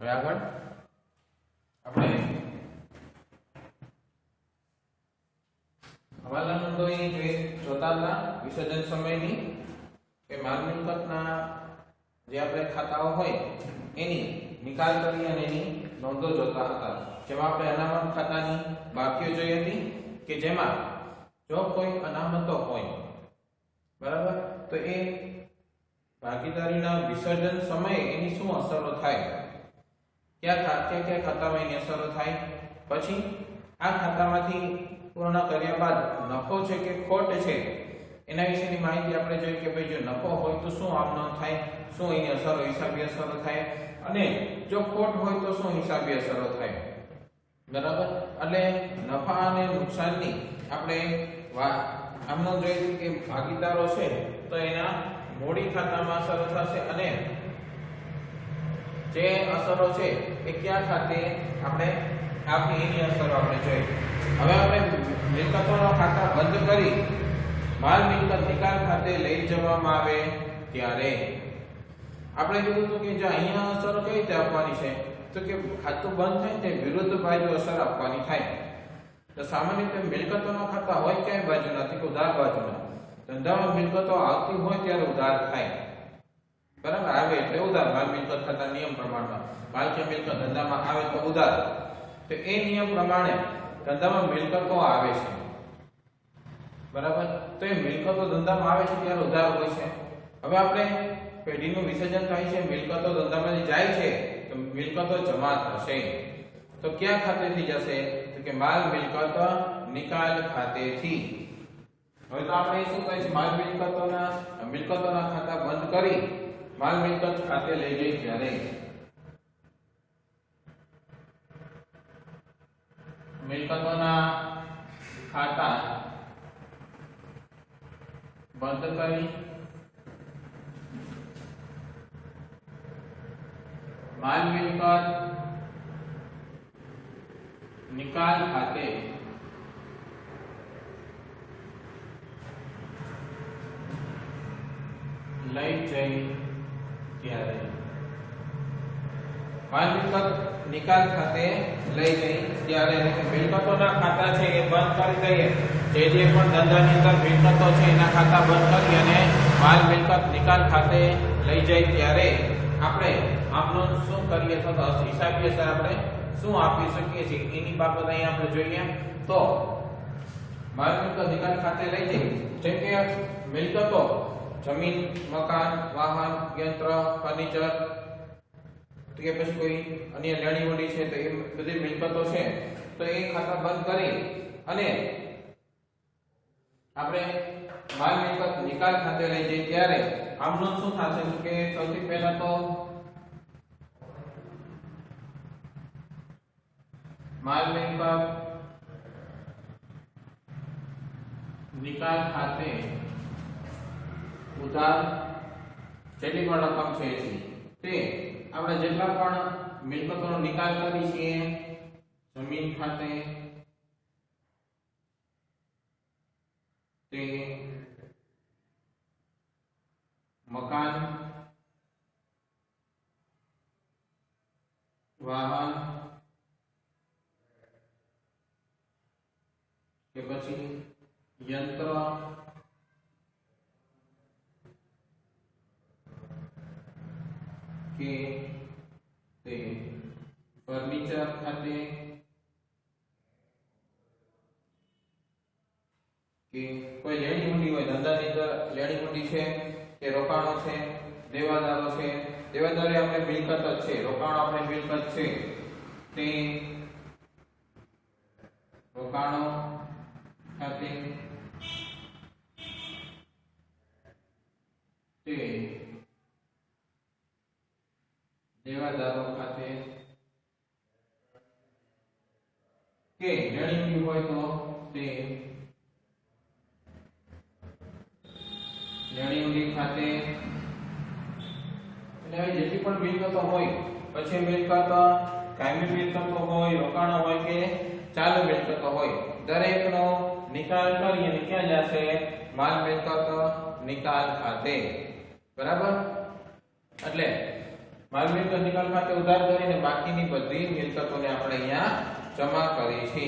હવે આગળ આપણે હવાલા નોંધોઈ જોઈએ જોતા હતા વિસર્જન સમયની કે માલ મિલકતના જે આપણે ખાતાઓ હોય એની નિકાલ કરી અને એની નોંધો જોતા હતા, જેમાં આપણે અનામત ખાતાની બાકીઓ જોઈ હતી કે જેમાં જો કોઈ અનામતો હોય બરાબર તો એ ભાગીદારીના વિસર્જન સમયે એની શું અસરો થાય, કયા ખાતામાં એની અસરો થાય, પછી આ ખાતામાંથી પૂર્ણ કર્યા બાદ નફો છે કે ખોટ છે એના વિશેની માહિતી આપણે જોઈ કે ભાઈ જો નફો હોય તો શું આમનો થાય, શું એની અસરો હિસાબી અસરો થાય, અને જો ખોટ હોય તો શું હિસાબી અસરો થાય બરાબર. એટલે નફા અને નુકસાનની આપણે આમનો જોઈશું કે ભાગીદારો છે તો એના મૂડી ખાતામાં અસરો થશે અને જે અસરો છે એ કયા ખાતે આપણે આપની એની અસરો આપણે જોઈ. હવે આપણે મિલકતોના ખાતા બંધ કરી માલ મિલકત નિકાલ ખાતે લઈ જવામાં આવે ત્યારે આપણે કીધું હતું કે જો અહીંયા અસરો કઈ રીતે આપવાની છે તો કે ખાતું બંધ થાય તે વિરુદ્ધ બાજુ અસર આપવાની થાય. તો સામાન્ય રીતે મિલકતોના ખાતા હોય ક્યાંય બાજુ નથી, ઉધાર બાજુના. ધંધામાં મિલકતો આવતી હોય ત્યારે ઉધાર થાય બરાબર, આવે એટલે ઉધાર. માલ મિલકત ખાતા નિયમ પ્રમાણમાં માલ કે મિલકત ધંધામાં આવે તો ઉધાર. તો એ નિયમ પ્રમાણે ધંધામાં મિલકતો આવે છે બરાબર, તો એ મિલકતો ધંધામાં આવે છે ત્યારે ઉધાર હોય છે. હવે આપણે પેઢીનું વિસર્જન થાય છે, મિલકતો ધંધામાંથી જાય છે તો મિલકતો જમા થશે તો ક્યાં ખાતેથી જશે તો કે માલ મિલકત નિકાલ ખાતેથી. હવે તો આપણે શું કહે છે માલ મિલકતોના ખાતા બંધ કરી માલ મિલકત ખાતે લઈ જઈ ત્યારે મિલકતોના ખાતા બંધ કરી માલ મિલકત નિકાલ ખાતે લઈ જઈ ત્યારે માલ મિલકત નિકાલ ખાતે લઈ જઈ ત્યારે મિલકતોના ખાતા છે એ બંધ કરી દઈએ. જે પણ ધંધાની અંદર મિલકતો છે એના ખાતા બંધ કરી અને માલ મિલકત નિકાલ ખાતે લઈ જાય ત્યારે આપણે આપનો શું કરીએ તો હિસાબી અસર આપણે શું આપી શકીએ છીએ એની બાબત અહીં આપણે જોઈએ. તો માલ મિલકત નિકાલ ખાતે લઈ જઈ જેમ કે મિલકતો જમીન, મકાન, વાહન, યંત્ર, ફર્નિચર કે પછી કોઈ અન્ય લેણી મૂડી છે તો એ બધી મિલકતો છે તો એ ખાતા બંધ કરી અને આપણે માલ મિલકત નિકાલ ખાતે લઈ જઈએ ત્યારે આમનો શું થશે કે સૌથી પહેલા તો માલ મિલકત નિકાલ ખાતે ઉધાર જેટલી પણ રકમ છે તે આપણે જેટલા પણ મિલકતોનો નિકાલ કરી છીએ જમીન ખાતે તે મકાન, વાહન કે પછી યંત્ર કે તે ફર્નિચર ખાતે કે કોઈ લેણી મૂડી હોય ધંધાની અંદર લેણી મૂડી છે કે રોકાણો છે, દેવાદારો છે, દેવાદારી આપણે મિલકત જ છે, રોકાણો આપણે મિલકત છે તે રોકાણો ખાતે તે દેવાદારો ખાતે કે લેણી હોય તો તે લેણી ખાતે એટલે જેટલી પણ મિલકતો હોય પછી મિલકત કાયમી મિલકતો હોય, રોકાણો હોય કે ચાલુ મિલકતો હોય દરેકનો નિકાલ કરી અને ક્યાં જશે માલ મિલકત નિકાલ ખાતે બરાબર. એટલે માલ મિલકત નિકાલ ખાતે ઉધાર કરીને બાકીની બધી મિલકતોને આપણે અહીંયા જમા કરી છે.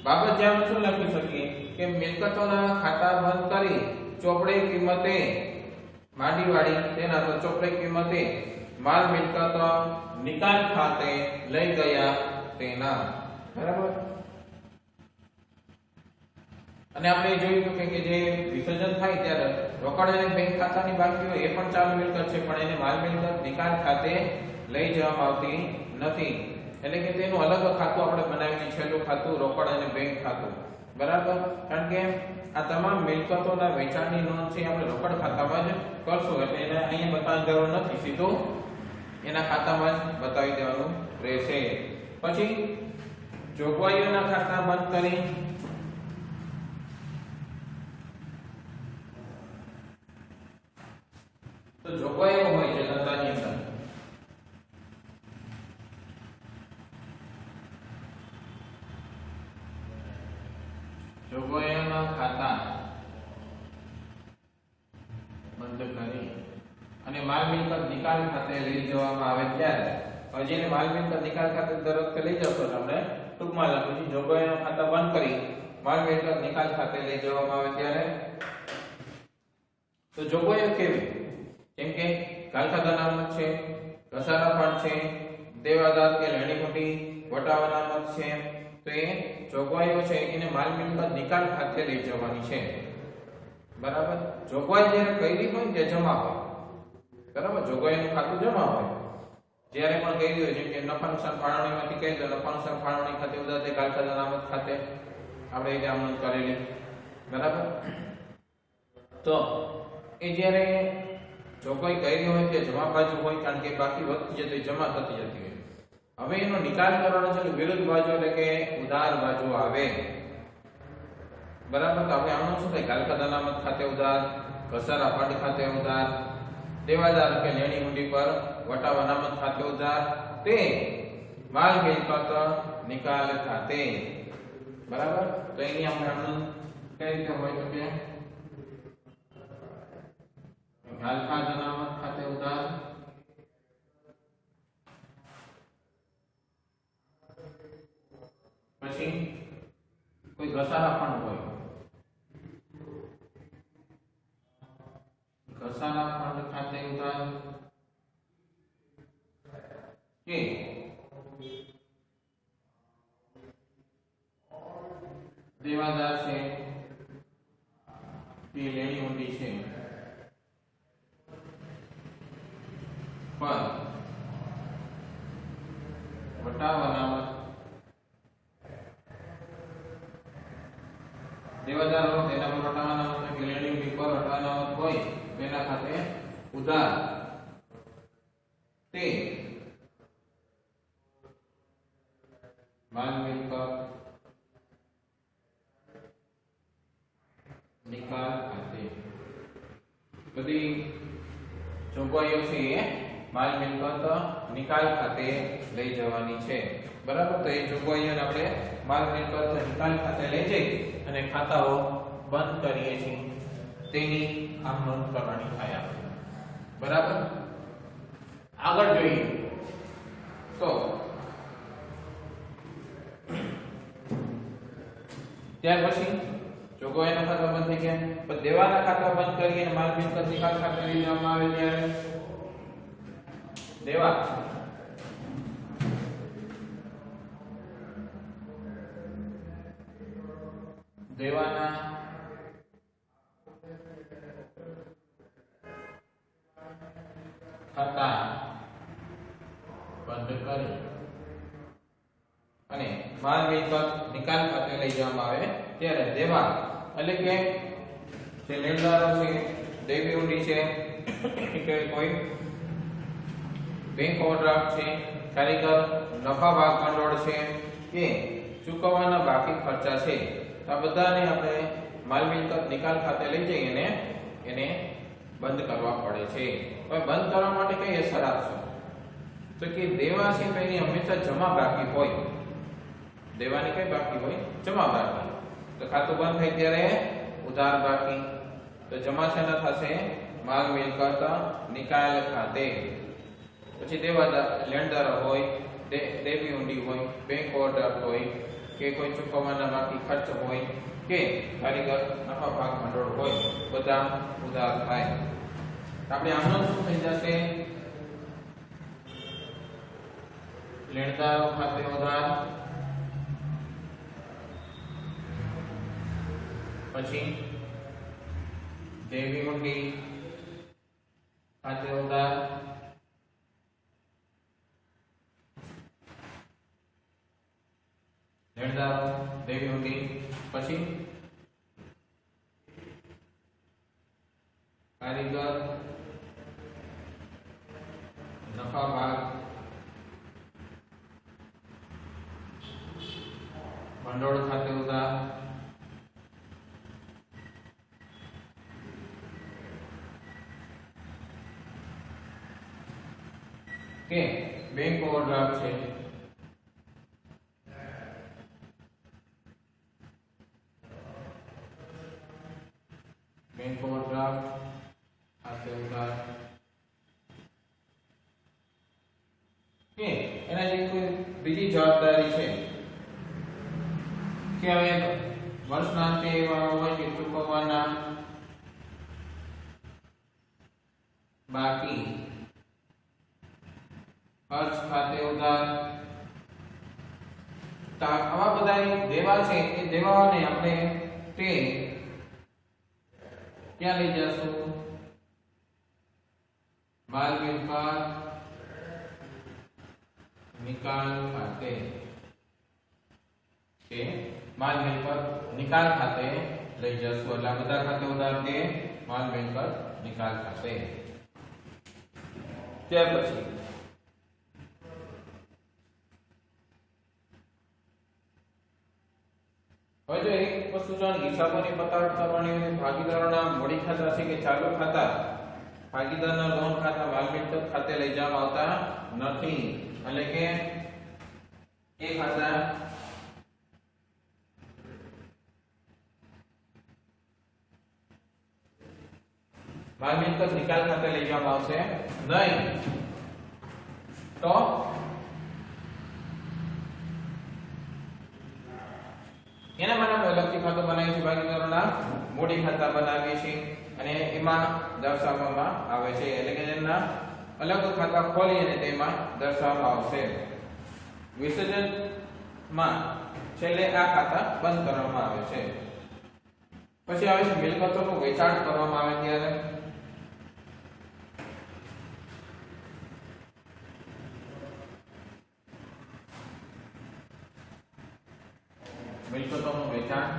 બાબત જ્યાં શું લખી શકીએ કે મિલકતોના ખાતા બંધ કરી ચોપડે કિંમતે માંડીવાળી તેના તો ચોપડે કિંમતે માલ મિલકત નિકાલ ખાતે લઈ ગયા તેના. બરાબર. અને આપણે જોયું કે જે વિસર્જન થાય ત્યારે રોકડ અને બેંક ખાતાની બાકી હોય એ પણ ચાલુ મિલકત છે, પણ એને માલ મિલકત નિકાલ ખાતે લઈ જવામાં આવતી નથી. એટલે કે તેનું અલગ ખાતું આપણે બનાવ્યું છે, છેલ્લું ખાતું રોકડ અને બેંક ખાતું. બરાબર. કારણ કે આ તમામ મિલકતોના વેચાણની નોંધ છે આપણે રોકડ ખાતામાં જ કરશું, એટલે એને અહીંયા બતાવવાની જરૂર નથી, સીધું એના ખાતામાં જ બતાવી દેવાનું રહેશે. પછી જોગવાઈઓના ખાતા બંધ કરી તો જોગવાઈઓ હોય છે ધંધાની અંદર. જોગવાઈઓના ખાતા બંધ કરી અને માલ મિલકત નિકાલ ખાતે લઈ જવામાં આવે ત્યારે જેને માલ મિલકત નિકાલ ખાતે દર વખતે લઈ જશો આપણે ટૂંકમાં લખું છું. જોગવાઈઓના ખાતા બંધ કરી માલ મિલકત નિકાલ ખાતે લઈ જવામાં આવે ત્યારે તો જોગવાઈઓ કેવી? જેમ કે કાલકા અનામત છે, ઘસારા ફંડ છે, દેવાદાર કે લેણી મોટી વટાવ અનામત છે, તો એ જોગવાઈઓ છે એને માલ મિલકત નિકાલ ખાતે લઈ જવાની છે. બરાબર. જોગવાઈ જ્યારે કરેલી હોય તે જમા હોય. બરાબર. જોગવાઈનું ખાતું જમા હોય. જ્યારે પણ કરેલી હોય, જેમ કે નફા નુકસાન ફાળવણીમાંથી કહી દો નફા નુકસાન ફાળવણી ખાતે ઉધાર તે કાલકા અનામત ખાતે આપણે એ જામણ કરેલી. બરાબર. તો એ જ્યારે જોગવાઈ કરેલી હોય તે જમા બાજુ હોય, કારણ કે બાકી વધતી જતી જમા થતી જતી હોય. હવે એનો નિકાલ કરવાનો છે વિરુદ્ધ બાજુ, એટલે કે ઉધાર બાજુ આવે. બરાબર. તો આપણે આનું શું થાય? કાલકા અનામત ખાતે ઉધાર, ઘસારા ફંડ ખાતે ઉધાર, દેવાદાર કે લેણી હુંડી પર વટાવ અનામત ખાતે ઉધાર, તે માલ મિલકત નિકાલ ખાતે. બરાબર. તો એની આપણે આનું કઈ રીતે હોય તો કે કાલકા અનામત ખાતે ઉધાર, પછી કોઈ ઘસારા ફંડ હોય, ઘસારા ફંડ ખાતે ઉધાર કે દેવાદાર છે કે લેણી હુંડી છે પર વટાવ અનામત, દેવાદાર હોય તેના પર વટાવ અનામત કે લેણી હુંડી પર વટાવ અનામત હોય તેના ખાતે ઉધાર, તે માલ મિલકત નિકાલ ખાતે. બધી જોગવાઈઓ છે એ માલ મિલકત નિકાલ ખાતે લઈ જવાની છે. બરાબર. તો એ જોગવાઈઓને આપણે માલ મિલકત નિકાલ ખાતે લઈ જઈ અને ખાતાઓ બંધ કરીએ છીએ તેની આમ નોંધ કરવાની થાય આપણે. બરાબર. આગળ જોઈએ તો ત્યાર પછી જોગવાઈના ખાતા બંધ થઈ ગયા, પણ દેવાના ખાતા બંધ કરી અને માલ મિલકત નિકાલ ખાતે લઈ જવામાં આવે ત્યારે દેવા દેવાના ખાતા બંધ કરી અને માલ મિલકત નિકાલ ખાતે લઈ જવામાં આવે ત્યારે દેવા એટલે કે જે લેણદારો છે, દેવી હુંડી છે કે કોઈ બેંક ઓવરડ્રાફ્ટ છે, કારીગર નફા ભાગ ભંડોળ છે કે ચૂકવવાના બાકી ખર્ચા છે, તો આ બધાને આપણે માલ મિલકત નિકાલ ખાતે લઈ જઈને એને બંધ કરવા પડે છે. હવે બંધ કરવા માટે કઈ અસર આપશે તો કે દેવા છે તો એની હંમેશા જમા બાકી હોય. દેવાની કઈ બાકી હોય? જમા બાકી. તો ખાતું બંધ થાય ત્યારે ઉધાર બાકી, તો જમા શેના થશે? માલ મિલકત નિકાલ ખાતે. પછી દેવાદાર લેણદારો હોય, દેવી ઊંડી હોય, બેંક ઓવરડ્રાફ્ટ હોય કે કોઈ ચૂકવવાના બાકી ખર્ચ હોય કે કારીગર નફા ભાગ ભંડોળ હોય, બધા ઉધાર થાય. આપણે આમનો શું થઈ જશે? લેણદારો ખાતે ઉધાર, પછી દેવી ઊંડી ખાતે ઉધાર, લેણદારો, દેવી ઊંડી, પછી કારીગર નફા ભાગ ભંડોળ ખાતે ઉધાર, કે બેંક ઓવરડ્રાફ્ટ છે, બેંક ઓવરડ્રાફ્ટ ખાતે ઉધાર, કે એના જે કોઈ બીજી જવાબદારી છે કે હવે વર્ષના અંતે એવા હોય કે ચૂકવવાના બાકી ખર્ચ ખાતે ઉધાર. આવા બધા દેવા છે એ દેવાઓને આપણે તે ક્યાં લઈ જશું? માલ મિલકત નિકાલ ખાતે, કે માલ મિલકત નિકાલ ખાતે લઈ જશું. એટલે આ બધા ખાતે ઉધાર કે માલ મિલકત નિકાલ ખાતે. ત્યાર પછી હવે જો એક વસ્તુ જાણ હિસાબોની પતાવટ કરવાની હોય, ભાગીદારોના મૂડી ખાતા છે કે ચાલુ ખાતા, ભાગીદારના લોન ખાતા માલ મિલકત ખાતે લઈ જવામાં આવતા નથી. એટલે કે એ ખાતા માલ મિલકત નિકાલ ખાતે લઈ જવામાં આવશે નહીં. તો એના માટે આપણે અલગથી ખાતું બનાવીએ છીએ, ભાગીદારોના મૂડી ખાતા બનાવીએ છીએ અને એમાં દર્શાવવામાં આવે છે. એટલે કે એના અલગ ખાતા ખોલી અને તેમાં દર્શાવવામાં આવશે. વિસર્જનમાં છેલ્લે આ ખાતા બંધ કરવામાં આવે છે. પછી આવે છે મિલકતોનું વેચાણ કરવામાં આવે ત્યારે મિલકતોનું વેચાણ,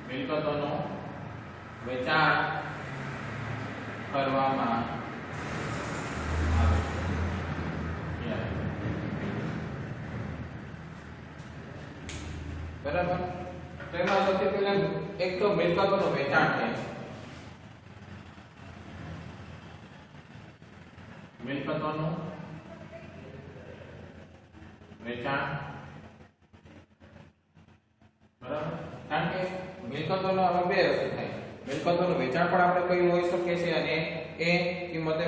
મિલકતોનું વેચાણ કરવામાં આવે છે. બરાબર. તો એમાં સૌથી પહેલા એક તો મિલકતોનું વેચાણ છે. મિલકતોનું વેચાણ, બરાબર. કારણ કે મિલકતોનો આમાં બે રસ્તે થાય. મિલકતોનું વેચાણ પણ આપણે કર્યું હોઈ શકે છે અને એ કિંમતે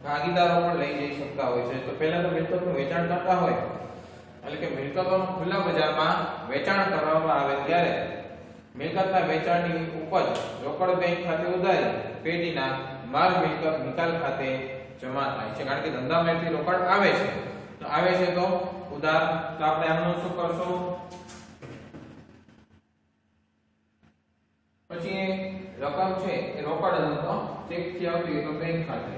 ભાગીદારો પણ લઈ જઈ શકતા હોય છે. તો પહેલા તો મિલકતનું વેચાણ કરતા હોય એટલે કે મિલકતોનું ખુલ્લા બજારમાં વેચાણ કરવામાં આવે ત્યારે મિલકતના વેચાણની ઉપજ રોકડ બેંક ખાતે ઉધારી પેઢીના માલ મિલકત નિકાલ ખાતે જમા થાય છે. કારણ કે ધંધામાં એટલી રોકડ આવે છે તો ઉધાર. તો આપણે આનું શું કરશું? પછી રકમ છે એ રોકડ હતો, ચેક થી આવતી તો બેંક ખાતે,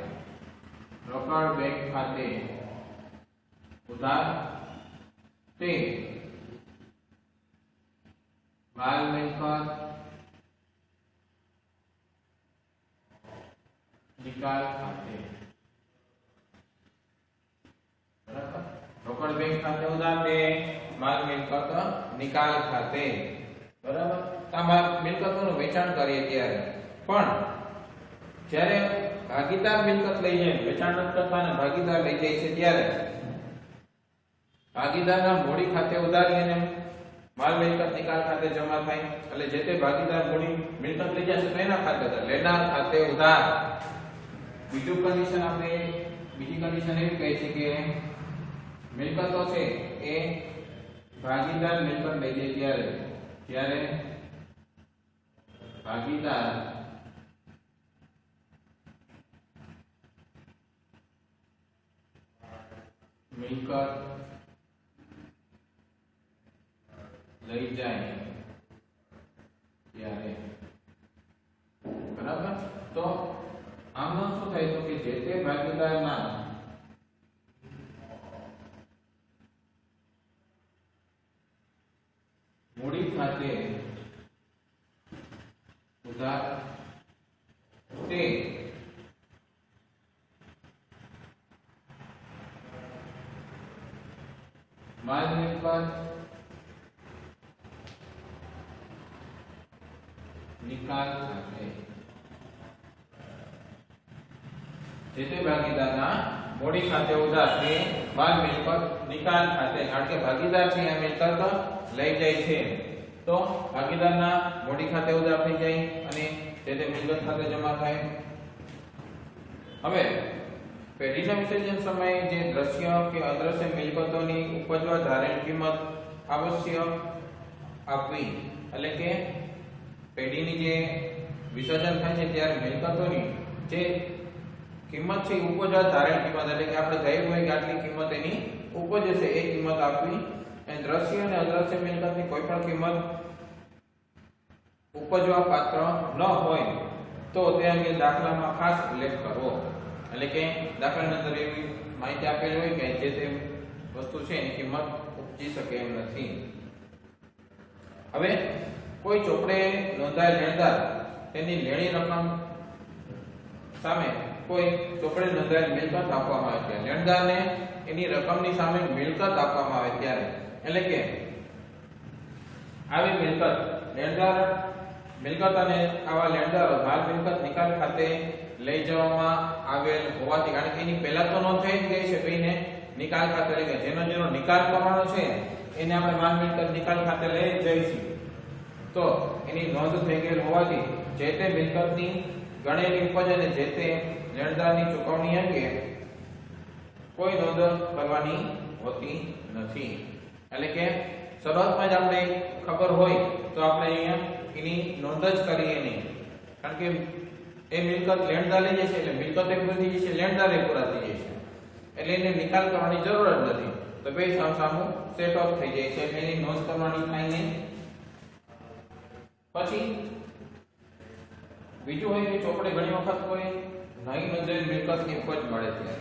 રોકડ બેંક ખાતે ઉધાર, તે માલ મિલકત નિકાલ ખાતે. બરાબર. રોકડ બેંક ખાતે ઉધાર, તે માલ મિલકત નિકાલ ખાતે. બરાબર. આમાં મિલકતોનું વેચાણ કરીએ ત્યારે પણ જ્યારે ભાગીદાર મિલકત લઈ જાય, વેચાણ કરતા અને ભાગીદાર લઈ જાય છે ત્યારે ભાગીદારના મૂડી ખાતે ઉધારી અને માલ મિલકત નિકાલ ખાતે જમા થાય એટલે જે તે ભાગીદાર મૂડી મિલકત લઈ જશે તો એના ખાતે ઉધાર, લેનાર ખાતે ઉધાર. બીજી કન્ડિશન એવી કહે છે કે મિલકતો છે એ ભાગીદાર મિલકત લઈ જાય ત્યારે ભાગીદાર મિલકત લઈ જાય ત્યારે, બરાબર. તો આમાં શું થાય તો કે જે તે ભાગીદારના મૂડી ખાતે ઉધાર તે માલ મિલકત નિકાલ ખાતે, જે તે ભાગીદારના મૂડી ખાતે ઉધાર તે માલ મિલકત નિકાલ ખાતે, કારણ કે ભાગીદાર છે આ મિલકત લઈ જાય છે તો ભાગીદારના મૂડી ખાતે ઉધાર થઈ જાય અને જે તે મિલકત ખાતે જમા થાય. હવે પેઢીના વિસર્જન સમયે જે દ્રશ્ય કે અદ્રશ્ય મિલકતોની ઉપજવા ધારેલ કિંમત આવશ્યક આપવી, એટલે કે પેઢીની જે વિસર્જન થાય છે ત્યારે મિલકતોની જે કિંમત છે ઉપજવા ધારેલ કિંમત, એટલે કે આપણે ધાર્યું હોય કે આટલી કિંમત એની ઉપજે છે એ કિંમત આપવી. અને દ્રશ્ય અને અદ્રશ્ય મિલકતની કોઈ પણ કિંમત ઉપજવા પાત્ર ન હોય તો તે અંગે દાખલામાં ખાસ ઉલ્લેખ કરવો. એટલે કે દાખલાની અંદર એવી માહિતી આપેલી હોય કે જે તે વસ્તુ છે એની કિંમત ઉપજી શકે એમ નથી. હવે કોઈ ચોપડે નોંધાયેલ લેણદાર તેની લેણી રકમ સામે કોઈ ચોપડે નોંધાયેલ મિલકત આપવામાં આવે છે, લેણદારને એની રકમની સામે મિલકત આપવામાં આવે ત્યારે, એટલે કે આવી મિલકત લેણદાર મિલકત અને આવા લેણદારો માલ મિલકત નિકાલ ખાતે લઈ જવામાં આવેલ હોવાથી, કારણ કે એની પહેલા તો નોંધ થઈ ગઈ છે ભાઈને નિકાલ ખાતે લઈ ગયા, જેનો નિકાલ કરવાનો છે એને આપણે માલ મિલકત નિકાલ ખાતે લઈ જઈશું તો એની નોંધ થઈ ગયેલ હોવાથી જે તે મિલકતની ગણેલી ઉપજ અને જે તે લેણદારની ચૂકવણી અંગે કોઈ નોંધ કરવાની હોતી નથી. એટલે કે શરૂઆતમાં જ આપણે ખબર હોય તો આપણે અહીંયા એની નોંધ જ કરીએ નહીં, કારણ કે એ મિલકત લેણદાર લઈ જશે એટલે મિલકત એ પૂરી થઈ જશે, લેણદાર એ પૂરા થઈ જશે, એટલે એને નિકાલ કરવાની જરૂર જ નથી. તો બે સામસામું સેટ ઓફ થઈ જાય છે, એટલે એની નોંધ કરવાની થાય નહીં. પછી બીજું હોય કે ચોપડે ઘણી વખત કોઈ નહીં નોંધેલી મિલકતની ઉપજ મળે છે,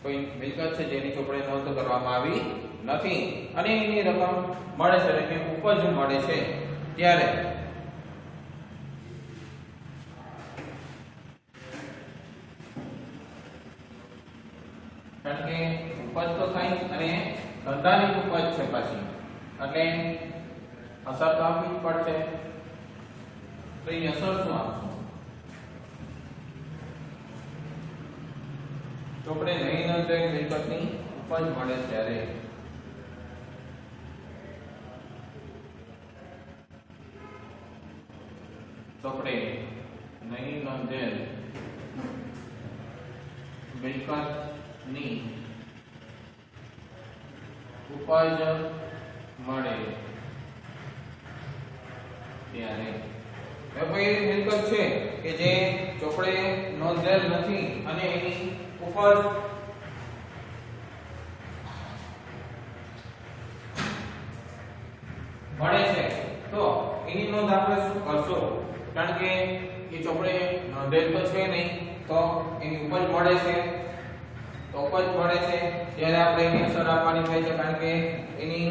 કોઈ મિલકત છે જેની ચોપડે નોંધ કરવામાં આવી નથી અને એની રકમ મળે છે એટલે કે ઉપજ મળે છે ત્યારે કારણ કે ઉપજ તો થાય અને ધંધાની ઉપજ છે પાછી એટલે અસર તો આપવી જ પડશે. તો એ અસર શું આપશે? ચોપડે નહીં નોંધેલી મિલકતની ઉપજ મળે ત્યારે ચોપડે નહીં નોંધેલ મિલકતની ઉપજ મળે ત્યારે કોઈ મિલકત છે કે જે ચોપડે નોંધેલ નથી અને એની ઉપજ મળે છે તો એની નોંધ આપણે શું કરશું? કારણ કે એ ચોપડે નોંધેલ તો છે નહીં તો એની ઉપજ મળે છે, તો ઉપજ મળે છે ત્યારે આપણે એની અસર આપવાની થાય છે, કારણ કે એની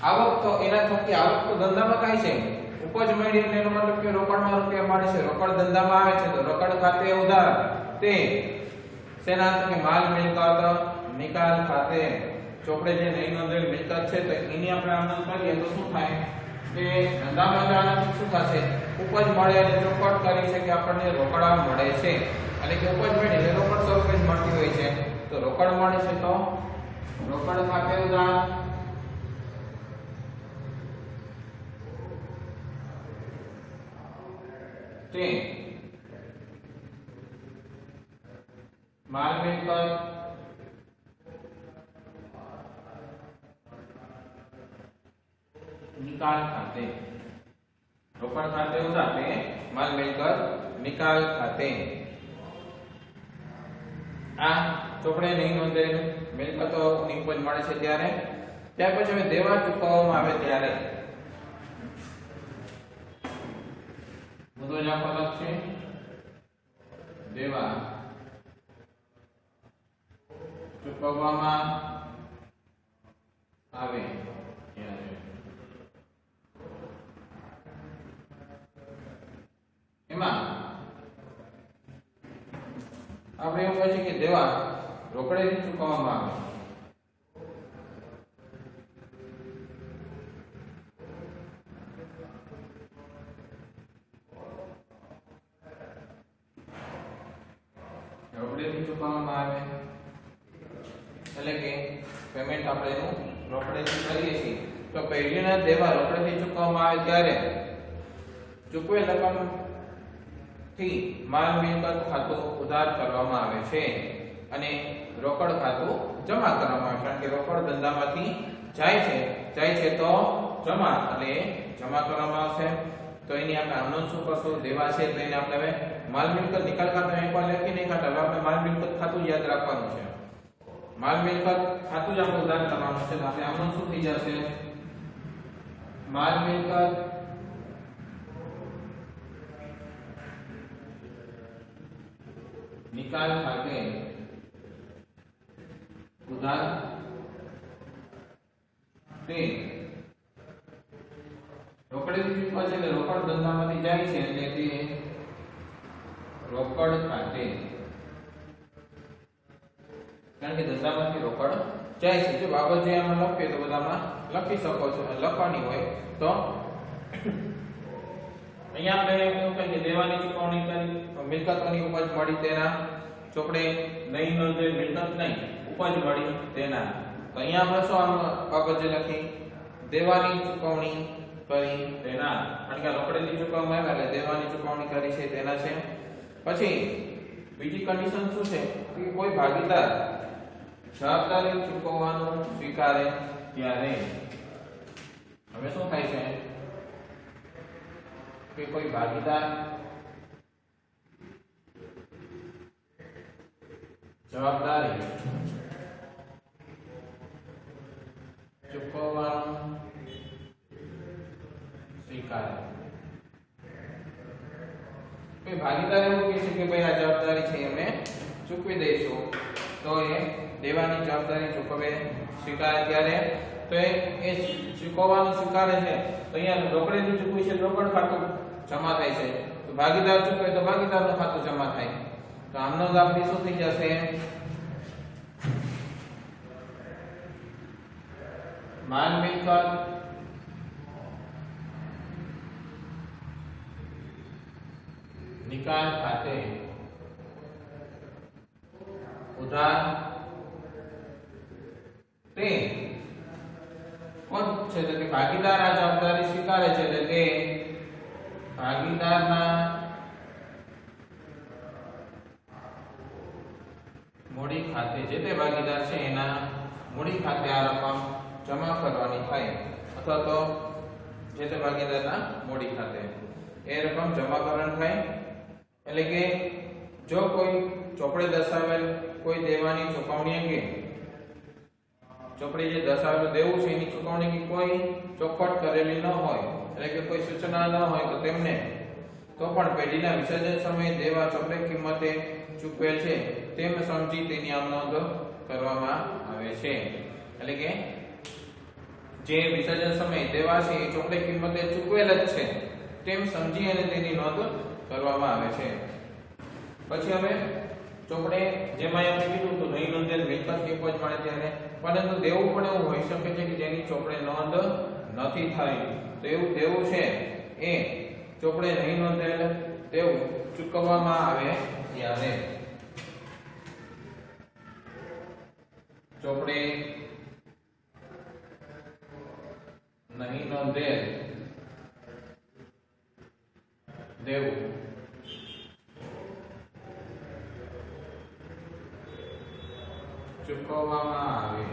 આવક તો એના થકી આવક તો ધંધામાં થાય છે, ઉપજ મળી એટલે એનો મતલબ કે રોકડમાં રૂપિયા મળે છે, રોકડ ધંધામાં આવે છે તો રોકડ ખાતે ઉધાર તે સેના કે માલ મિલકત નિકાલ ખાતે ચોપડે જે નહીં નોંધેલ મિલકત છે તો એની આપણે આમંત્રણ કરીએ તો શું થાય કે ધંધામાં જવાના શું થશે? ઉપજ મળે એટલે ચોપડ કરી છે કે આપણને રોકડા મળે છે, એટલે કે ઉપજ મળી એટલે રોકડ સ્વરૂપે જ મળતી હોય છે, તો રોકડ મળે છે તો રોકડ ખાતે ઉધાર તે માલ મિલકત નિકાલ ખાતે રોકડ ખાતે ઉધાર તે માલ મિલકત નિકાલ ખાતે આ ચોપડે નહીં નોંધેલ મિલકતો ની ઉપજ મળે છે ત્યારે ત્યાર પછી હવે દેવા ચૂકવવામાં આવે ત્યારે મુદ્દો જ આખો લખશે દેવા ચૂકવવામાં આવે ત્યારે એમાં આપણે એવું કહે છે કે દેવા રોકડેથી ચૂકવવામાં આવે રોકડેથી ચૂકવવામાં આવે એટલે કે પેમેન્ટ આપણે એનું રોકડેથી કરીએ છીએ તો પહેલીના દેવા રોકડેથી ચૂકવવામાં આવે ત્યારે ચૂકવેલ રકમ થી માલ મિલકત ખાતું ઉધાર કરવામાં આવે છે અને રોકડ ખાતું જમા કરવામાં આવે છે કારણ કે રોકડ ધંધામાંથી જાય છે તો જમા એટલે જમા કરવામાં આવશે તો એની આપણે આમનો શું કરશું દેવા છે તો એને આપણે હવે માલ મિલકત નિકાલ ખાતું એકવાર લખી નહીં કાઢે હવે આપણે માલ મિલકત ખાતું યાદ રાખવાનું છે માલ મિલકત ખાતું જ આપણે ઉધાર કરવાનું છે તો આપણે આમનો શું થઈ જશે માલ મિલકત નિકાલ ખાતે ઉધાર તે રોકડેથી ચૂકવા છે એટલે રોકડ ધંધામાંથી જાય છે એટલે તે રોકડ ખાતે કારણ કે ધંધામાંથી રોકડ જાય છે જો બાબત જે આમાં લખીએ તો બધામાં લખી શકો છો લખવાની હોય તો અહીંયા આપણે એવું કહે કે દેવાની ચૂકવણી કરી મિલકતોની ઉપજ મળી તેના ચોપડે નહીં નોંધેલ મિલકત નહીં ઉપજ મળી તેના તો અહીંયા આપણે શું બાબત લખી દેવાની ચૂકવણી કરી તેના કારણ કે રોકડેથી ચૂકવવામાં આવે એટલે દેવાની ચૂકવણી કરી છે તેના છે પછી બીજી કન્ડિશન શું છે કે કોઈ ભાગીદાર જવાબદારી ચૂકવવાનું સ્વીકારે ત્યારે હવે શું થાય છે કે કોઈ ભાગીદાર જવાબદારી ચૂકવવાનું સ્વીકારે કોઈ ભાગીદાર એવું કહે છે કે ભાઈ આ જવાબદારી છે અમે ચૂકવી દઈશું તો એ દેવાની જવાબદારી ચૂકવે સ્વીકારે ત્યારે તો એ ચૂકવવાનું સ્વીકારે છે તો અહીંયા રોકડેથી ચૂકવી છે રોકડ ખાતું જમા થાય છે તો ભાગીદાર ચૂકવે તો ભાગીદારનું ખાતું જમા થાય તો આમનો લાભ શું થઈ જશે માલ મિલકત નિકાલ ખાતે ઉધાર તે કોણ છે તો કે ભાગીદાર આ જવાબદારી સ્વીકારે છે એટલે કે ભાગીદારના મૂડી ખાતે જે તે ભાગીદાર છે એના મૂડી ખાતે આ રકમ જમા કરવાની થાય અથવા તો જે તે ભાગીદારના મૂડી ખાતે એ રકમ જમા કરવાની થાય એટલે કે જો કોઈ ચોપડે દર્શાવેલ કોઈ દેવાની ચૂકવણી અંગે ચોપડે જે દર્શાવેલું દેવું છે એની ચૂકવણી કોઈ ચોખવટ કરેલી ન હોય એટલે કે કોઈ સૂચના ન હોય તો તેમને તો પણ પેઢીના વિસર્જન સમયે દેવા ચોપડે કિંમતે ચૂકવેલ છે તેમ સમજી તેની આમ નોંધ કરવામાં આવે છે એટલે કે જે વિસર્જન સમયે દેવા છે એ ચોપડે કિંમતે ચૂકવેલ જ છે તેમ સમજી અને તેની નોંધ કરવામાં આવે છે પછી હવે ચોપડે જેમાં એમ કીધું તો નહીં નોંધેલ મિલકતની ઉપજ મળે ત્યારે પરંતુ દેવું પણ એવું હોઈ શકે છે કે જેની ચોપડે નોંધ નથી થઈ તો એવું દેવું છે એ ચોપડે નહીં નોંધેલ તેવું ચૂકવવામાં આવે ત્યારે ચોપડે નહીં નોંધેલ દેવું ચૂકવવામાં આવે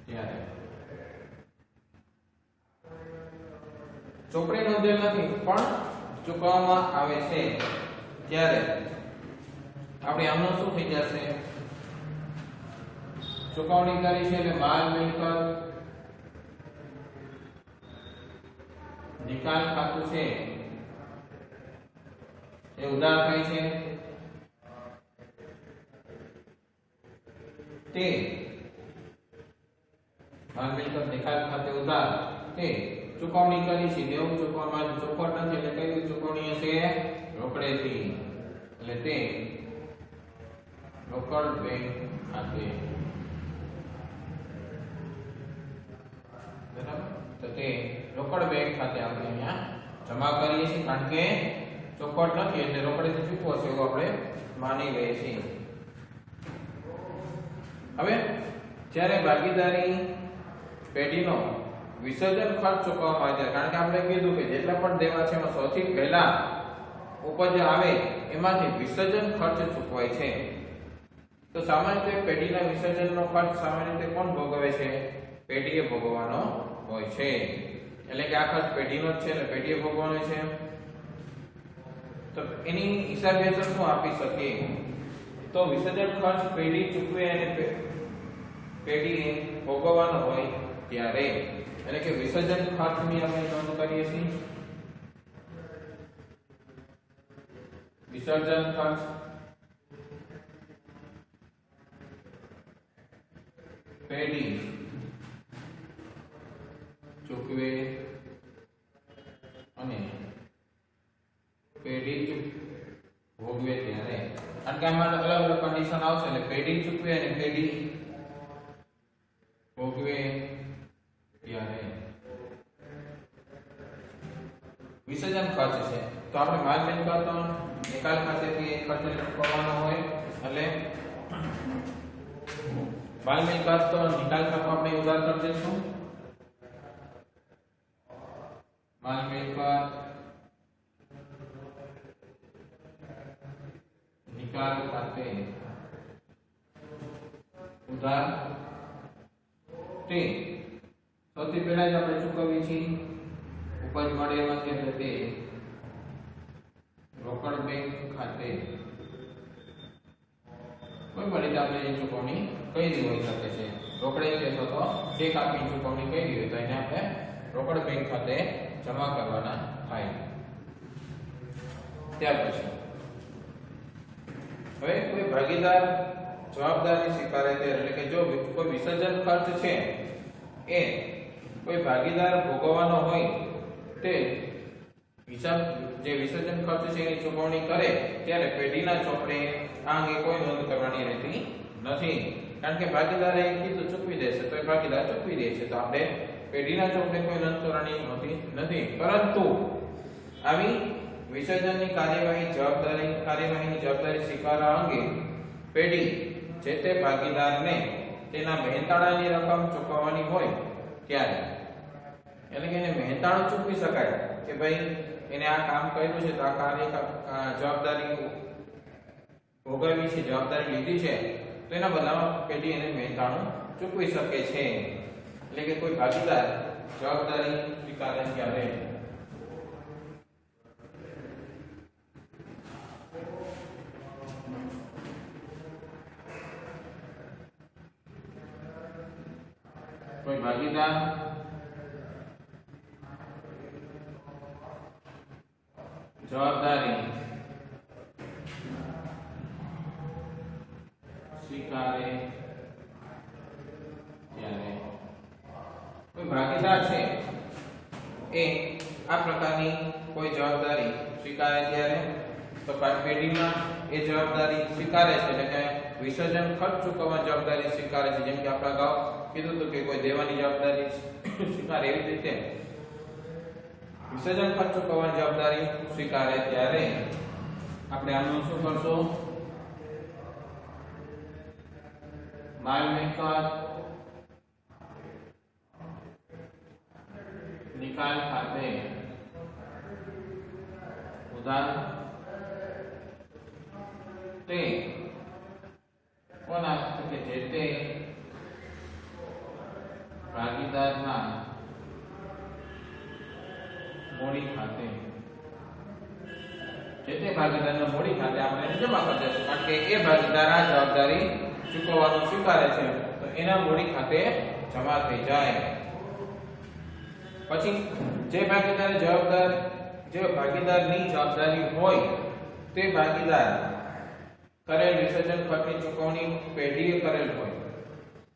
ત્યારે ચોપડે નોંધેલ નથી પણ ચૂકવવામાં આવે છે ત્યારે આપણે આમનું શું થઈ જશે? ચૂકવણી કરી છે એટલે માલ મિલકત નિકાલ ખાતું છે એ ઉધાર થાય છે તે માલ મિલકત નિકાલ ખાતે ઉધાર તે ચૂકવણી કરી છે દેવું ચૂકવવામાં ચોખવટ નથી એટલે કઈ ચૂકવણી હશે? રોકડેથી એટલે તે રોકડ બેંક ખાતે બરાબર તો તે રોકડ બેંક ખાતે આપણે અહીંયા જમા કરીએ છીએ કારણ કે ચોખવટ નથી એટલે રોકડેથી ચૂકવો છે એવું આપણે માની લઈએ છીએ. હવે જ્યારે ભાગીદારી પેઢીનો વિસર્જન ખર્ચ ચૂકવવામાં આવે છે કારણ કે આપણે કીધું કે જેટલા પણ દેવા છે એમાં સૌથી પહેલા ઉપજ આવે એમાંથી વિસર્જન ખર્ચ ચૂકવાય છે. તો સામાન્ય રીતે પેઢીના વિસર્જનનો ખર્ચ સામાન્ય રીતે કોણ ભોગવે છે? પેઢીએ ભોગવવાનો હોય છે. એટલે કે આ ખર્ચ પેઢીનો જ છે એટલે પેઢીએ ભોગવવાનો છે. તો એની હિસાબે શું આપી શકીએ? તો વિસર્જન ખર્ચ પેઢી ચૂકવે અને પેઢીએ ભોગવવાનો હોય ત્યારે એટલે કે વિસર્જન ખર્ચની આપણે નોંધ કરીએ છીએ. વિસર્જન ખર્ચ પેઢી ચૂકવે અને પેઢી ભોગવે ત્યારે કારણ કે આમાં અલગ અલગ કન્ડિશન આવશે એટલે પેઢી ચૂકવે અને પેઢી ભોગવે ત્યારે વિસર્જન ખર્ચ છે. તો આપણે માલ મિલકત નિકાલ ખાતેથી ખર્ચ ચૂકવવાનો હોય એટલે માલ મિલકત તો નિકાલ ખાતું આપણે ઉધાર કરી દઈશું. માલ મિલકત નિકાલ ખાતે ઉધાર તે સૌથી પહેલા જ આપણે ચૂકવીએ છીએ ઉપજ મળે એમાંથી એટલે તે રોકડ બેંક ખાતે કોઈ પણ રીતે આપણે એ ચૂકવણી કઈ હોઈ શકે છે. રોકડે છે તો ચેક આપી ચૂકવણી કઈ હોય તો એને આપણે રોકડ બેંક ખાતે જમા કરવાના થાય. ત્યાર પછી હવે કોઈ ભાગીદાર જવાબદારી સ્વીકારે છે એટલે કે જો કોઈ વિસર્જન ખર્ચ છે એ કોઈ ભાગીદાર ભોગવવાનો હોય તે હિસાબ જે વિસર્જન ખર્ચ છે એની ચૂકવણી કરે ત્યારે પેઢીના ચોપડે આ અંગે કોઈ નોંધ કરવાની રહેતી નથી કારણ કે ભાગીદારે કીધું ચૂકવી દેશે તો એ ભાગીદાર ચૂકવી દે છે તો આપણે પેઢીના ચોપડે કોઈ નોંધ કરવાની હોતી નથી. પરંતુ આવી વિસર્જનની કાર્યવાહીની જવાબદારી સ્વીકારવા અંગે પેઢી જે તે ભાગીદારને તેના મહેનતાણાની રકમ ચૂકવવાની હોય ત્યારે એટલે કે એને મહેનતાણું ચૂકવી શકાય કે ભાઈ એને આ કામ કર્યું છે તો આ કાર્ય જવાબદારી ભોગવવી છે જવાબદારી લીધી છે તો એના બદલામાં પેઢી એને મહેનતાણું ચૂકવી શકે છે. એટલે કે કોઈ ભાગીદાર જવાબદારી સ્વીકારે ત્યારે કોઈ ભાગીદાર જવાબદારી સ્વીકારે ત્યારે કોઈ ભાગીદાર છે એ આ પ્રકારની કોઈ જવાબદારી સ્વીકારે ત્યારે તો પેઢીમાં એ જવાબદારી સ્વીકારે છે એટલે કે વિસર્જન ખર્ચ ચૂકવવાની જવાબદારી સ્વીકારે છે. જેમ કે આપણે અગાઉ કીધું હતું કે કોઈ દેવાની જવાબદારી સ્વીકારે એવી રીતે વિસર્જન ખર્ચ ચૂકવવાની જવાબદારી સ્વીકારે ત્યારે આપણે આનું શું કરશું? માલ મિલકત નિકાલ ખાતે ઉધાર તે કોના કે જે તે ભાગીદારના મૂડી ખાતે જે તે ભાગીદારના મૂડી ખાતે આપણે એને જમા કરી દઈશું કારણ કે એ ભાગીદાર આ જવાબદારી ચૂકવવાનું સ્વીકારે છે તો એના મૂડી ખાતે જમા થઈ જાય. પછી જે ભાગીદારની જવાબદારી હોય તે ભાગીદાર કરેલ વિસર્જન ખર્ચની ચૂકવણી પેઢીએ કરેલ હોય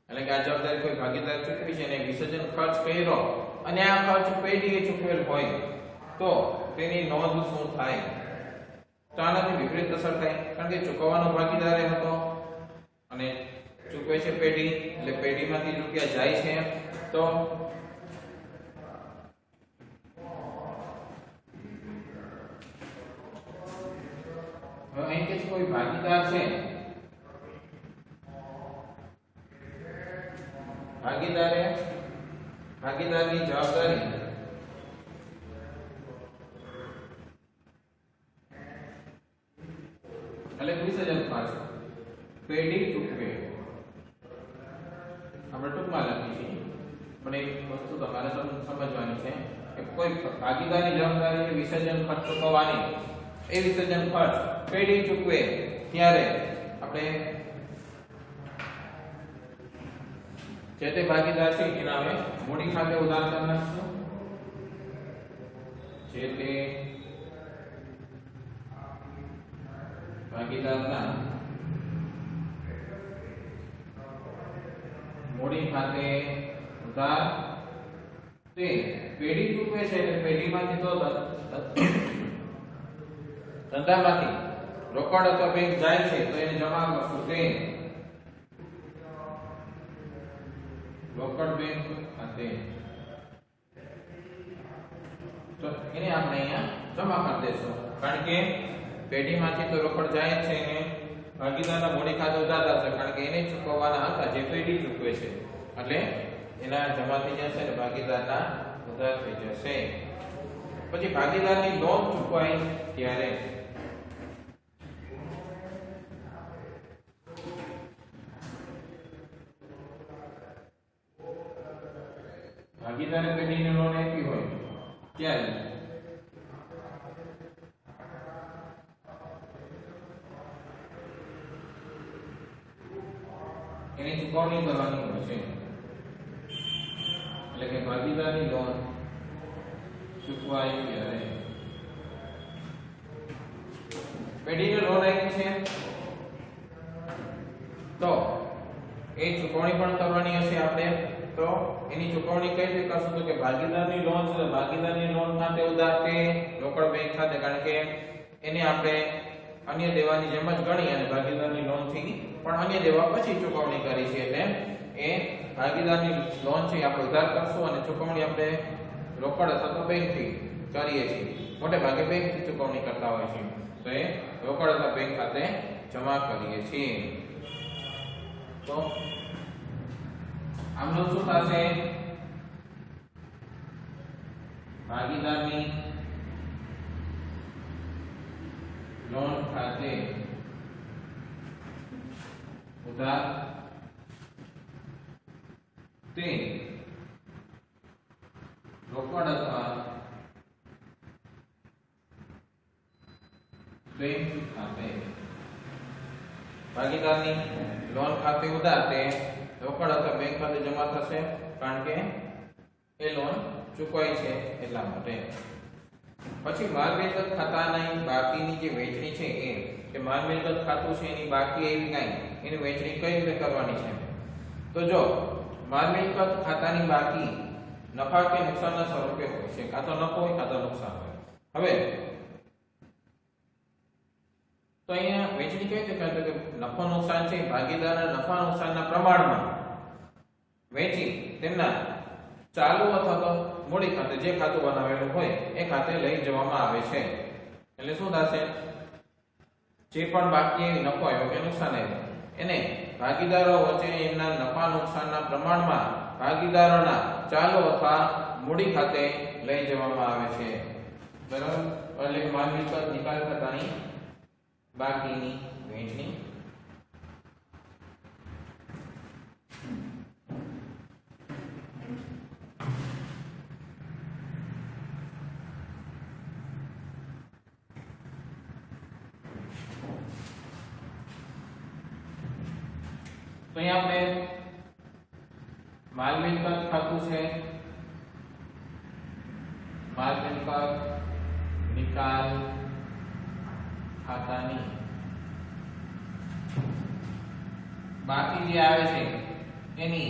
એટલે કે આ જવાબદારી કોઈ ભાગીદાર ચૂકવી છે અને વિસર્જન ખર્ચ કર્યો અને આ ખર્ચ પેઢીએ ચૂકવેલ હોય તો તેની નોંધ શું થાય? તો આનાથી વિપરીત અસર થાય કારણ કે ચૂકવવાનો ભાગીદાર હતો અને ચૂકવે છે પેઢી એટલે પેઢીમાંથી રૂપિયા જાય છે તો અહીં કે કોઈ ભાગીદાર છે ભાગીદારની જવાબદારી એટલે વિસર્જન ખર્ચ પેઢી ચૂકવે આપણે ટૂંકમાં લખી છે પણ એક વસ્તુ તમારે સમજવાની છે કે કોઈ ભાગીદારની જવાબદારી છે વિસર્જન ખર્ચ ચૂકવવાની એ વિસર્જન ખર્ચ પેઢી ચૂકવે ત્યારે આપણે જે તે ભાગીદાર છે એના અમે મૂડી ખાતે ઉધાર કરી નાખશું. જે તે ભાગીદારના મૂડી ખાતે ઉધાર તે પેઢી ચૂકવે છે એટલે પેઢીમાંથી તો ધંધામાંથી રોકડ અથવા બેંક જાય છે તો એને જમા કરશું તે રોકડ બેંક ખાતે તો એને આપણે અહીંયા જમા કરી દેશું કારણ કે પેઢીમાંથી તો રોકડ જાય છે અને ભાગીદારના મૂડી ખાતે ઉધાર થશે કારણ કે એને ચૂકવવાના હતા જે પેઢી ચૂકવે છે એટલે એના જમા થઈ જશે અને ભાગીદારના ઉધાર થઈ જશે. પછી ભાગીદારની લોન ચૂકવાય ત્યારે ભાગીદારે પેઢીને લોન આપી હોય ત્યારે એની ચૂકવણી કરવાની હોય છે એટલે કે ભાગીદારની લોન ચૂકવાય ત્યારે પેઢીને લોન આપી છે તો એ ચૂકવણી પણ કરવાની હશે આપણે તો એની ચૂકવણી કઈ રીતે કરશું તો કે ભાગીદારની લોન છે ભાગીદારની લોન ખાતે ઉધાર તે રોકડ બેંક ખાતે કારણ કે એને આપણે અન્ય દેવાની જેમ જ ગણી અને ભાગીદારની લોન થી પણ અન્ય દેવા પછી ચૂકવણી કરી છે એટલે એ ભાગીદારની લોન છે આપણે ઉધાર કરશું અને ચૂકવણી આપણે રોકડ અથવા તો બેંક થી કરીએ છીએ મોટે ભાગે બેંક થી ચૂકવણી કરતા હોય છે તો એ રોકડ અથવા બેંક ખાતે જમા કરીએ છીએ. તો આમનું શું થશે ભાગીદારની લોન ખાતે ઉધાર તે રોકડ અથવા બેંક ખાતે ભાગીદારની લોન ખાતે ઉધાર તે રોકડ અથવા બેંક ખાતે જમા થશે કારણ કે એ લોન ચૂકવાઈ છે એટલા માટે. પછી માલ મિલકત ખાતાની બાકીની જે વેચણી છે એ કે માલ મિલકત ખાતું છે એની બાકી એવી કાઈ એની વેચણી કઈ રીતે કરવાની છે તો જો માલ મિલકત ખાતાની બાકી નફા કે નુકસાનના સ્વરૂપે હોય છે કાં તો નફો હોય કાં તો નુકસાન હોય. હવે તો અહીંયા વેચણી કઈ રીતે કરતો કે નફો નુકસાન છે ભાગીદારના નફા નુકસાનના પ્રમાણમાં વેચી તેમના ચાલુ અથવા તો મૂડી ખાતે જે ખાતું બનાવેલું હોય એ ખાતે લઈ જવામાં આવે છે. એટલે શું થશે જે પણ બાકી નફો આવ્યો કે નુકસાન આવ્યું એને ભાગીદારો વચ્ચે એમના નફા નુકસાનના પ્રમાણમાં ભાગીદારોના ચાલુ અથવા મૂડી ખાતે લઈ જવામાં આવે છે બરાબર એટલે કે માલ મિલકત નિકાલ ખાતાની બાકીની વહેંચણી तो यहाँ पे माल मिलकत खातु है माल मिलकत निकाल खातानी बाकी जे आवे छे एनी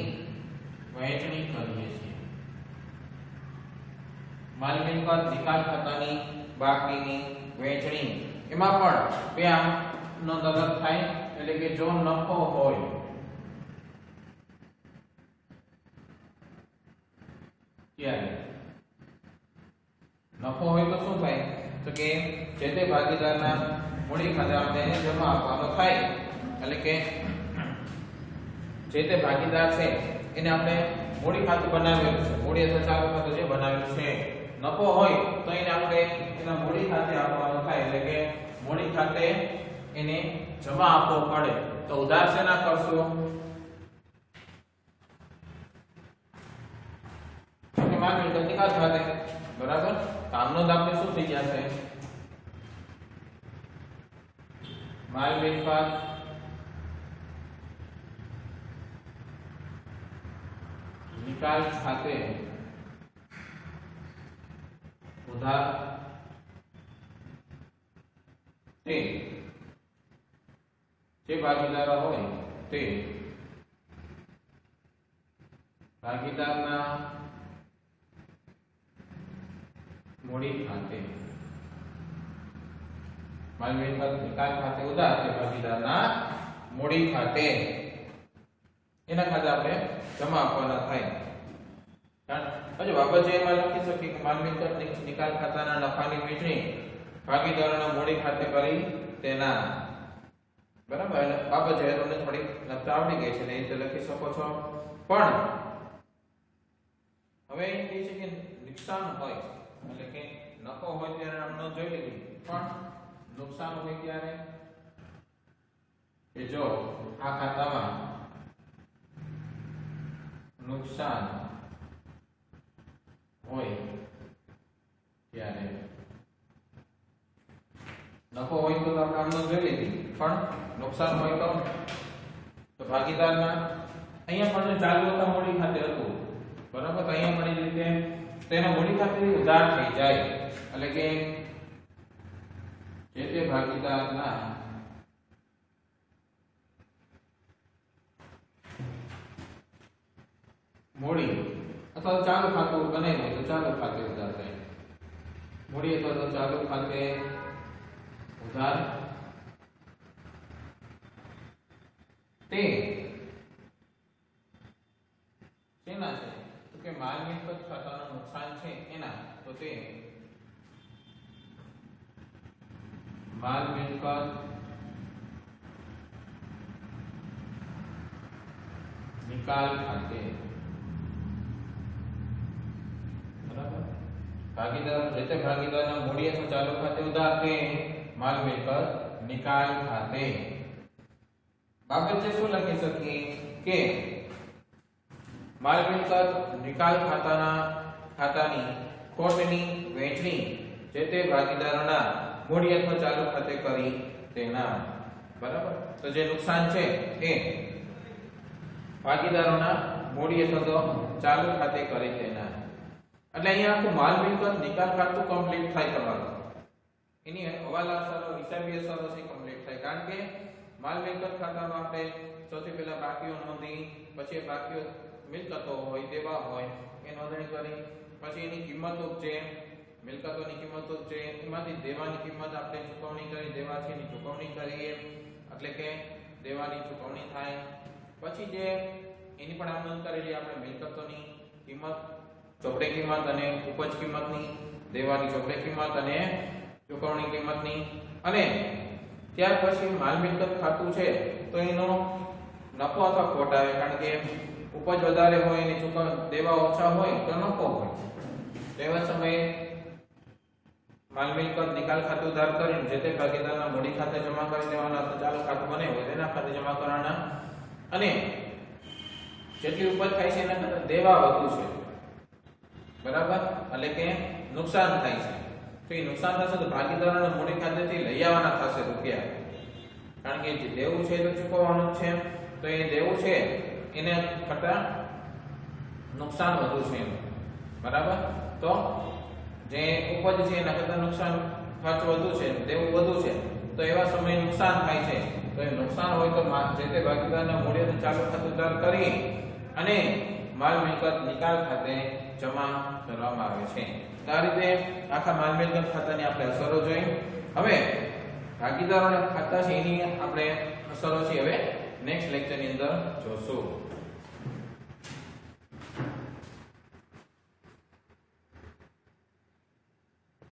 वहेंचणी करीए छीए माल मिलकत निकाल खातानी बाकीनी वहेंचणी एमां पण બે આમનો દગત થાય એટલે કે જો નફો હોય ત્યારે નફો હોય તો શું થાય તો કે જે તે ભાગીદારના મૂડી ખાતે આપણે એને જમા આપવાનો થાય એટલે કે જે તે ભાગીદાર છે એને આપણે મૂડી ખાતું બનાવેલું છે મૂડી અથવા ચાલુ ખાતું જે બનાવેલું છે નફો હોય તો એને આપણે એના મૂડી ખાતે આપવાનો થાય એટલે કે મૂડી ખાતે એને જમા આપવો પડે તો ઉધાર શેના કરશો माल मिलकत निकाल खाते बराबर कामनो दाखले શું થઈ જશે माल मिलकत निकाल खाते उधार ते જે ભાગીદારો હોય તે ભાગીદારના मूडी खाते माल मिलकत निकाल खाते उधार के भागीदारना मूडी खाते एना खाते આપણે જમા આપવાના થાય કારણ બાબત જે એમાં લખી શકીએ કે માલ મિલકત નિકાલ ખાતાના નફાની વહેંચણી ભાગીદારોના મૂડી ખાતે કરી તેના બરાબર બાબત જે તમને થોડી લખતા આવડી ગઈ છે ને એ રીતે લખી શકો છો પણ હવે એ કહે છે કે નુકસાન હોય એટલે કે નફો હોય ત્યારે આપણે જોઈ લીધું પણ નુકસાન હોય ત્યારે કે જો આ ખાતામાં નુકસાન હોય ત્યારે નફો હોય તો આપણે આમને જોઈ લીધી પણ નુકસાન હોય તો ભાગીદારના અહીંયા પણ ચાલુ હતા મૂડી ખાતે હતું બરાબર તો અહીંયા પણ એ રીતે તેના મૂડી ખાતે ઉધાર થઈ જાય એટલે કે જે તે ભાગીદારના મૂડી અથવા ચાલુ ખાતું બને હોય તો ચાલુ ખાતે ઉધાર થાય મૂડી અથવા તો ચાલુ ખાતે ઉધાર તે શેના છે તો કે માલ મિલકત ખાતાનું નુકસાન છે એના તો તે माल मिलकत निकाल खाते बराबर भागीदार जैसे भागीदार मूडी अथवा चालू खाते उधार के माल मिलकत निकाल खाते बाबत से શું લખી શકીએ કે માલ મિલકત નિકાલ ખાતાની ખોટની વહેંચણી જે તે ભાગીદારોના मूडी अथवा चालू खाते करी तेना बराबर तो जे नुकसान छे ए भागीदारोना मूडी अथवा तो चालू खाते करी तेना એટલે અહીંયા આખું માલ મિલકત નિકાલ ખાતું કમ્પ્લીટ થાય તમારું એની હવાલા અસરો હિસાબી અસરો છે કમ્પ્લીટ થાય કારણ કે માલ મિલકત ખાતામાં આપણે સૌથી પહેલા બાકીઓ નોંધી પછી બાકીઓ મિલકતો હોય દેવા હોય એ નોંધણી કરી પછી એની કિંમત ઉપજે मिलकतों की किंमत जे एमांथी देवानी किंमत आपणे चुकवणी करी देवा छे ની चुकवणी करीए એટલે કે દેવાની ચુકવણી થાય પછી જે એની પણ આપણે નોંધ કરેલી આપણે મિલકતોની કિંમત ચોપડે કિંમત અને ઉપજ કિંમતની દેવાની ચોપડે કિંમત અને ચુકવણી કિંમતની અને ત્યાર પછી માલ મિલકત ખાતું છે તો એનો નફો અથવા ખોટ આવે, કારણ કે ઉપજ વધારે હોય એની દેવા ઓછા હોય તો નફો હોય. તો એવા સમયે માલ મિલકત નિકાલ ખાતું ધાર કરીને જે તે ભાગીદારના મૂડી ખાતે જમા કરી દેવાના અથવા ચાલુ ખાતું બને હોય તેના ખાતે જમા કરવાના. અને જેટલી ઉપજ થાય છે એના કરતા દેવા વધુ છે, બરાબર, એટલે કે નુકસાન થાય છે. તો એ નુકસાન થશે તો ભાગીદારોના મૂડી ખાતેથી લઈ આવવાના થશે રૂપિયા, કારણ કે જે દેવું છે એ તો ચૂકવવાનું જ છે. તો એ દેવું છે એને કરતા નુકસાન વધુ છે, બરાબર. તો જે ઉપજ છે એના કરતા નુકસાન ખર્ચ વધુ છે, દેવું વધુ છે, તો એવા સમયે નુકસાન થાય છે. તો એ નુકસાન હોય તો જે તે ભાગીદારના મૂડીને ચાલુ ખાતું ધાર કરી અને માલ મિલકત નિકાલ ખાતે જમા કરવામાં આવે છે. તો આ રીતે આખા માલ મિલકત ખાતાની આપણે અસરો જોઈ. હવે ભાગીદારોના ખાતા છે એની આપણે અસરો છે હવે નેક્સ્ટ લેક્ચરની અંદર જોશું.